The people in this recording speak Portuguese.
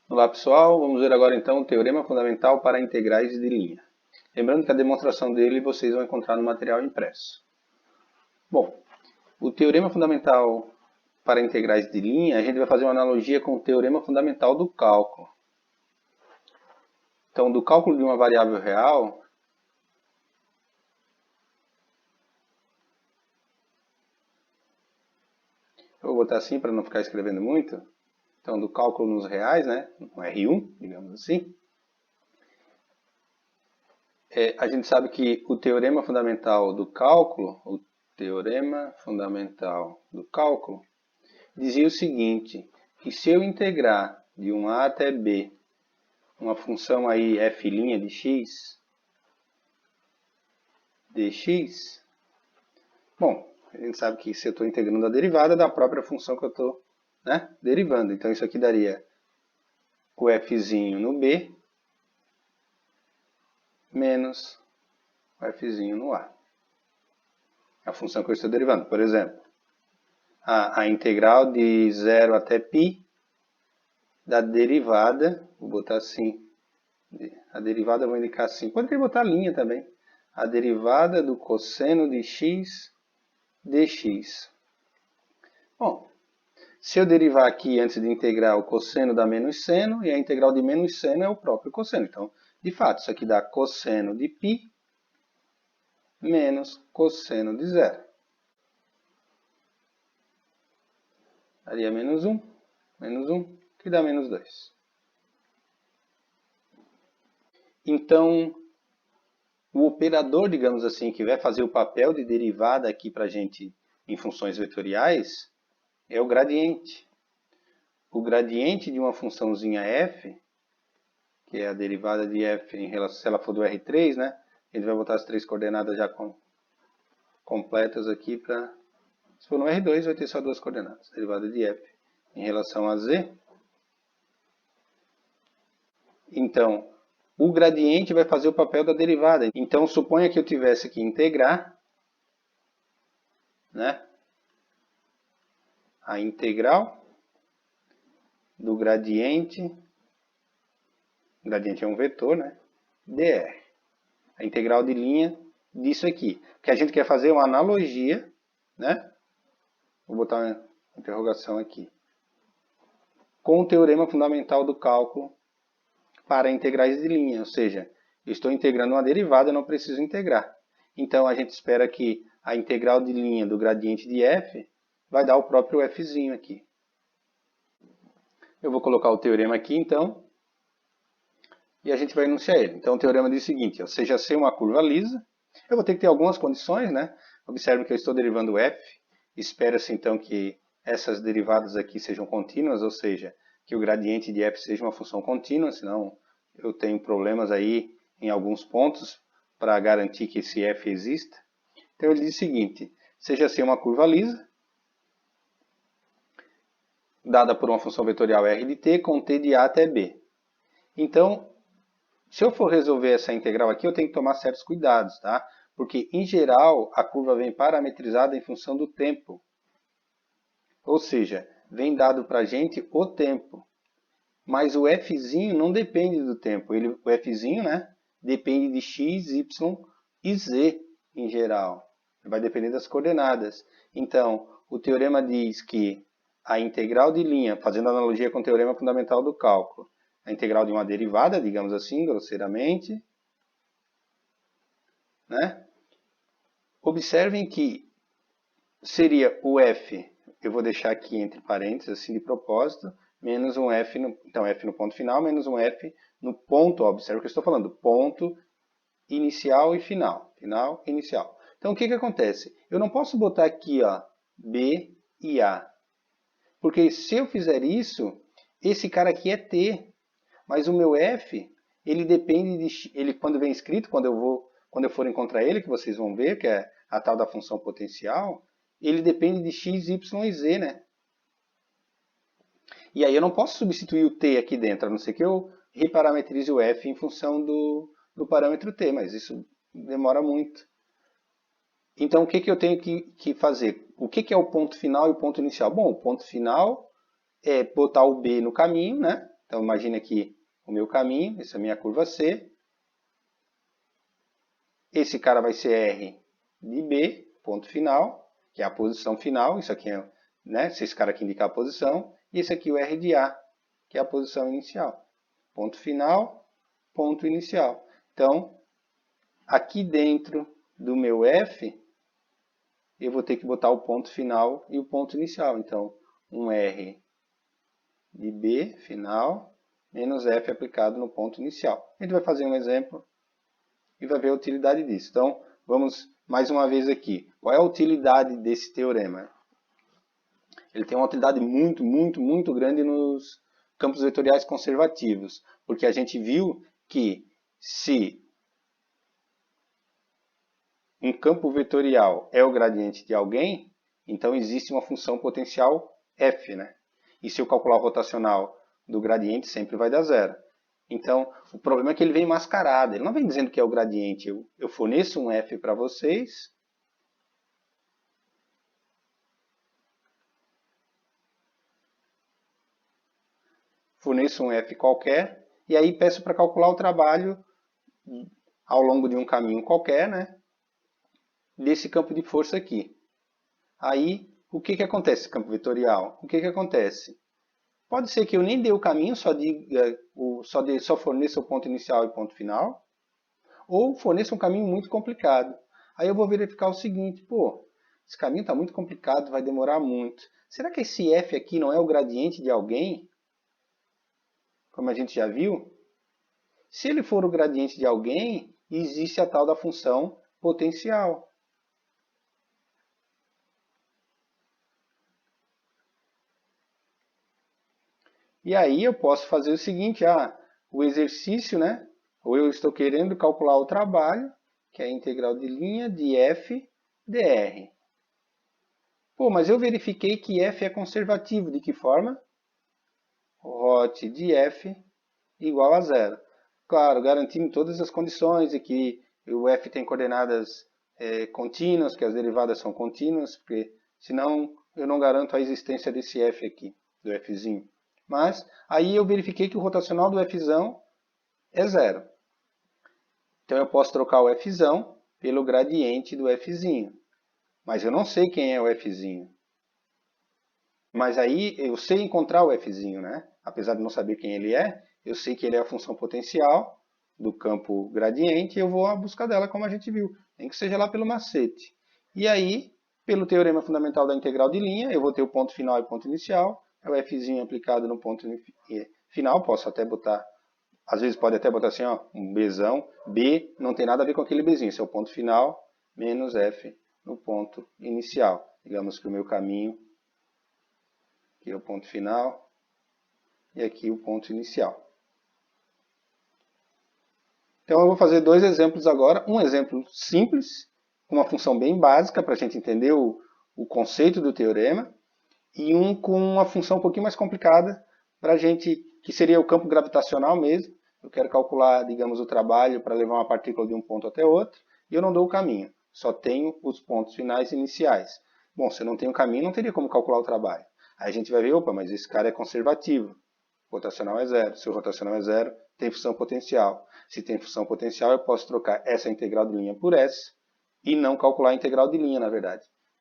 Olá pessoal, vamos ver agora então o teorema fundamental para integrais de linha. Lembrando que a demonstração dele vocês vão encontrar no material impresso. Bom, o teorema fundamental para integrais de linha, a gente vai fazer uma analogia com o teorema fundamental do cálculo. Então, do cálculo de uma variável real, eu vou botar assim para não ficar escrevendo muito. Então, do cálculo nos reais, né, no R1, digamos assim, a gente sabe que o teorema fundamental do cálculo, dizia o seguinte, que se eu integrar de um a até b uma função aí f' de x, dx, bom, a gente sabe que se eu estou integrando a derivada da própria função que eu estou derivando. Então isso aqui daria o fzinho no b menos o fzinho no a. A função que eu estou derivando. Por exemplo, a integral de 0 até π da derivada, vou botar assim, a derivada eu vou indicar assim, pode botar linha também, a derivada do cosseno de x dx. Bom, se eu derivar aqui antes de integrar o cosseno dá menos seno, e a integral de menos seno é o próprio cosseno. Então, de fato, isso aqui dá cosseno de π menos cosseno de zero. Daria menos 1, que dá menos 2. Então, o operador, digamos assim, que vai fazer o papel de derivada aqui para a gente em funções vetoriais é o gradiente. O gradiente de uma funçãozinha f, que é a derivada de f em relação, se ela for do R3, né? A gente vai botar as três coordenadas já completas aqui para... Se for no R2, vai ter só duas coordenadas. Derivada de f em relação a z. Então, o gradiente vai fazer o papel da derivada. Então, suponha que eu tivesse que integrar, né, a integral do gradiente é um vetor, né, dr. A integral de linha disso aqui. O que a gente quer fazer é uma analogia, né, vou botar uma interrogação aqui, com o teorema fundamental do cálculo para integrais de linha, ou seja, eu estou integrando uma derivada, eu não preciso integrar. Então, a gente espera que a integral de linha do gradiente de f vai dar o próprio fzinho aqui. Eu vou colocar o teorema aqui, então, e a gente vai enunciar ele. Então, o teorema diz o seguinte, ó, seja C uma curva lisa, eu vou ter que ter algumas condições, né? Observe que eu estou derivando f, espera-se, então, que essas derivadas aqui sejam contínuas, ou seja, que o gradiente de f seja uma função contínua, senão eu tenho problemas aí em alguns pontos para garantir que esse f exista. Então ele diz o seguinte, seja C uma curva lisa, dada por uma função vetorial r de t com t de a até b. Então, se eu for resolver essa integral aqui, eu tenho que tomar certos cuidados, tá? Porque, em geral, a curva vem parametrizada em função do tempo. Ou seja, vem dado para a gente o tempo. Mas o fzinho não depende do tempo. O fzinho, né, depende de x, y e z em geral. Vai depender das coordenadas. Então, o teorema diz que a integral de linha, fazendo analogia com o teorema fundamental do cálculo, a integral de uma derivada, digamos assim, grosseiramente, né? Observem que seria o f, eu vou deixar aqui entre parênteses, assim de propósito, menos um f, então f no ponto final, menos um f no ponto, observe o que eu estou falando, ponto inicial e final, final, inicial. Então o que acontece? Eu não posso botar aqui, ó, b e a, porque se eu fizer isso, esse cara aqui é t, mas o meu f, ele depende de, ele quando vem escrito, quando eu for encontrar ele, que vocês vão ver, que é a tal da função potencial, ele depende de x, y e z, né? E aí eu não posso substituir o t aqui dentro, a não ser que eu reparametrize o f em função do parâmetro t, mas isso demora muito. Então, o que eu tenho que fazer? O que é o ponto final e o ponto inicial? Bom, o ponto final é botar o b no caminho, né? Então, imagine aqui o meu caminho, essa é a minha curva C. Esse cara vai ser R de B, ponto final, que é a posição final. Isso aqui é, né, se esse cara aqui indicar a posição. E esse aqui é o R de A, que é a posição inicial. Ponto final, ponto inicial. Então, aqui dentro do meu F, eu vou ter que botar o ponto final e o ponto inicial. Então, um R de B, final, menos F aplicado no ponto inicial. A gente vai fazer um exemplo e vai ver a utilidade disso. Então, vamos mais uma vez aqui. Qual é a utilidade desse teorema? Ele tem uma utilidade muito grande nos campos vetoriais conservativos, porque a gente viu que se um campo vetorial é o gradiente de alguém, então existe uma função potencial f, né? E se eu calcular o rotacional do gradiente, sempre vai dar zero. Então, o problema é que ele vem mascarado. Ele não vem dizendo que é o gradiente. Eu forneço um f para vocês. Forneço um f qualquer. E aí peço para calcular o trabalho ao longo de um caminho qualquer, né? Desse campo de força aqui. Aí, o que acontece, campo vetorial? O que acontece? Pode ser que eu nem dê o caminho, só forneça o ponto inicial e ponto final, ou forneça um caminho muito complicado. Aí eu vou verificar o seguinte, pô, esse caminho está muito complicado, vai demorar muito. Será que esse f aqui não é o gradiente de alguém? Como a gente já viu? Se ele for o gradiente de alguém, existe a tal da função potencial. E aí eu posso fazer o seguinte, o exercício, né? Ou eu estou querendo calcular o trabalho, que é a integral de linha de f dr. Pô, mas eu verifiquei que f é conservativo. De que forma? Rot de f igual a zero. Claro, garantindo todas as condições e que o f tem coordenadas contínuas, que as derivadas são contínuas, porque senão eu não garanto a existência desse f aqui, do fzinho. Mas aí eu verifiquei que o rotacional do fzão é zero. Então eu posso trocar o fzão pelo gradiente do fzinho. Mas eu não sei quem é o fzinho. Mas aí eu sei encontrar o fzinho, né? Apesar de não saber quem ele é, eu sei que ele é a função potencial do campo gradiente e eu vou à busca dela, como a gente viu. Nem que seja lá pelo macete. E aí, pelo teorema fundamental da integral de linha, eu vou ter o ponto final e ponto inicial. É o fzinho aplicado no ponto final. Posso até botar, às vezes pode até botar assim, ó, um bzão. B não tem nada a ver com aquele bzinho. Esse é o ponto final menos f no ponto inicial. Digamos que o meu caminho aqui é o ponto final e aqui o ponto inicial. Então eu vou fazer dois exemplos agora. Um exemplo simples, com uma função bem básica para a gente entender o conceito do teorema, e um com uma função um pouquinho mais complicada para a gente, que seria o campo gravitacional mesmo. Eu quero calcular, digamos, o trabalho para levar uma partícula de um ponto até outro, e eu não dou o caminho, só tenho os pontos finais e iniciais. Bom, se eu não tenho caminho, não teria como calcular o trabalho. Aí a gente vai ver, opa, mas esse cara é conservativo. O rotacional é zero. Se o rotacional é zero, tem função potencial. Se tem função potencial, eu posso trocar essa integral de linha por essa e não calcular a integral de linha, na verdade.